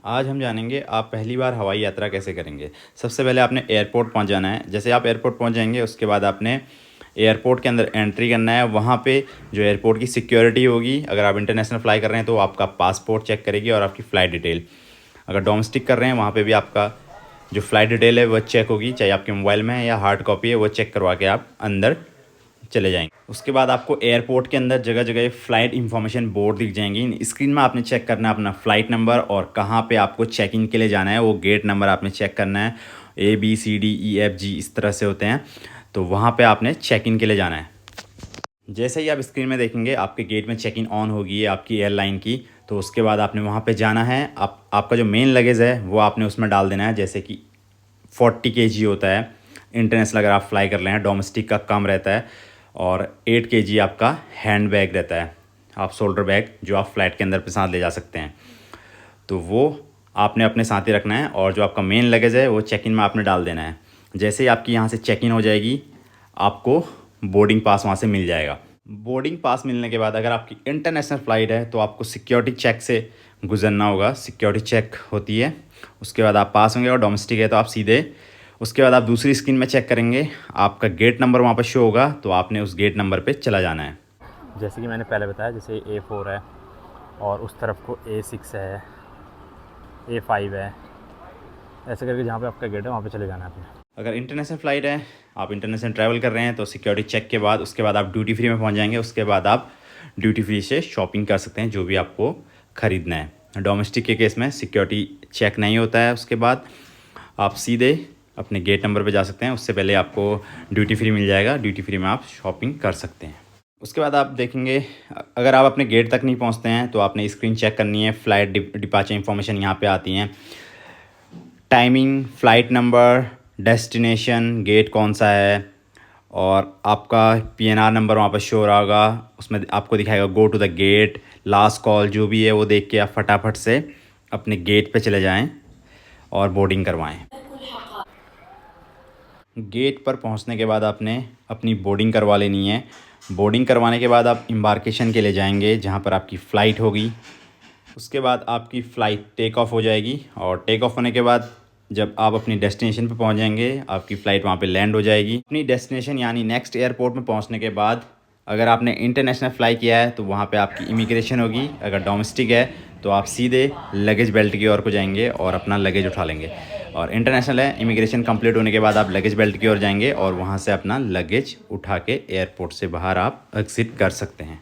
आज हम जानेंगे आप पहली बार हवाई यात्रा कैसे करेंगे। सबसे पहले आपने एयरपोर्ट पहुंच जाना है। जैसे आप एयरपोर्ट पहुंच जाएंगे उसके बाद आपने एयरपोर्ट के अंदर एंट्री करना है। वहाँ पे जो एयरपोर्ट की सिक्योरिटी होगी, अगर आप इंटरनेशनल फ़्लाई कर रहे हैं तो आपका पासपोर्ट चेक करेगी और आपकी फ़्लाइट डिटेल। अगर डोमेस्टिक कर रहे हैं वहाँ पे भी आपका जो फ़्लाइट डिटेल है वह चेक होगी, चाहे आपके मोबाइल में है या हार्ड कॉपी है, वो चेक करवा के आप अंदर चले जाएंगे। उसके बाद आपको एयरपोर्ट के अंदर जगह जगह फ़्लाइट इन्फॉर्मेशन बोर्ड दिख जाएंगी। इन स्क्रीन में आपने चेक करना है अपना फ़्लाइट नंबर और कहाँ पे आपको चेक इन के लिए जाना है, वो गेट नंबर आपने चेक करना है। ABCDEFG इस तरह से होते हैं, तो वहाँ पे आपने चेक इन के लिए जाना है। जैसे ही आप स्क्रीन में देखेंगे आपके गेट में चेक इन ऑन होगी है आपकी एयरलाइन की, तो उसके बाद आपने वहाँ पे जाना है। आपका जो मेन लगेज है वो आपने उसमें डाल देना है। जैसे कि 40 kg होता है इंटरनेशनल अगर आप फ्लाई कर रहे हैं, डोमेस्टिक का कम रहता है, और 8 kg आपका हैंड बैग रहता है, आप शोल्डर बैग जो आप फ़्लाइट के अंदर पे साथ ले जा सकते हैं, तो वो आपने अपने साथ ही रखना है। और जो आपका मेन लगेज है वो चेक इन में आपने डाल देना है। जैसे ही आपकी यहाँ से चेक इन हो जाएगी आपको बोर्डिंग पास वहाँ से मिल जाएगा। बोर्डिंग पास मिलने के बाद अगर आपकी इंटरनेशनल फ़्लाइट है तो आपको सिक्योरिटी चेक से गुजरना होगा। सिक्योरिटी चेक होती है, उसके बाद आप पास होंगे। और डोमेस्टिक है तो आप सीधे उसके बाद आप दूसरी स्क्रीन में चेक करेंगे, आपका गेट नंबर वहाँ पर शो होगा, तो आपने उस गेट नंबर पे चला जाना है। जैसे कि मैंने पहले बताया, जैसे A4 है और उस तरफ को A6 है, A5 है, ऐसे करके जहाँ पे आपका गेट है वहाँ पे चले जाना है आपने। अगर इंटरनेशनल फ़्लाइट है, आप इंटरनेशनल ट्रैवल कर रहे हैं, तो सिक्योरिटी चेक के बाद उसके बाद आप ड्यूटी फ्री में पहुंच जाएंगे। उसके बाद आप ड्यूटी फ्री से शॉपिंग कर सकते हैं जो भी आपको ख़रीदना है। डोमेस्टिक के केस में सिक्योरिटी चेक नहीं होता है। उसके बाद आप सीधे अपने गेट नंबर पे जा सकते हैं। उससे पहले आपको ड्यूटी फ्री मिल जाएगा, ड्यूटी फ्री में आप शॉपिंग कर सकते हैं। उसके बाद आप देखेंगे अगर आप अपने गेट तक नहीं पहुंचते हैं तो आपने स्क्रीन चेक करनी है। फ़्लाइट डिपार्चर इन्फॉर्मेशन यहाँ पे आती हैं, timing, flight number, destination, gate कौन सा है, और आपका PNR नंबर वहाँ पर शो हो रहा होगा। उसमें आपको दिखाएगा go to the gate, last call, जो भी है वो देख के आप फटाफट से अपने गेट पे चले जाएं और बोर्डिंग करवाएं। गेट पर पहुंचने के बाद आपने अपनी बोर्डिंग करवा लेनी है। बोर्डिंग करवाने के बाद आप एम्बार्केशन के लिए जाएंगे जहां पर आपकी फ़्लाइट होगी। उसके बाद आपकी फ़्लाइट टेक ऑफ हो जाएगी और टेक ऑफ होने के बाद जब आप अपनी डेस्टिनेशन पे पहुंच जाएंगे आपकी फ़्लाइट वहां पे लैंड हो जाएगी। अपनी डेस्टिनेशन यानी नेक्स्ट एयरपोर्ट में पहुंचने के बाद अगर आपने इंटरनेशनल फ़्लाई किया है तो वहाँ पे आपकी इमिग्रेशन होगी। अगर डोमेस्टिक है तो आप सीधे लगेज बेल्ट की ओर को जाएंगे और अपना लगेज उठा लेंगे। और इंटरनेशनल है, इमिग्रेशन कंप्लीट होने के बाद आप लगेज बेल्ट की ओर जाएंगे और वहाँ से अपना लगेज उठा के एयरपोर्ट से बाहर आप एग्ज़िट कर सकते हैं।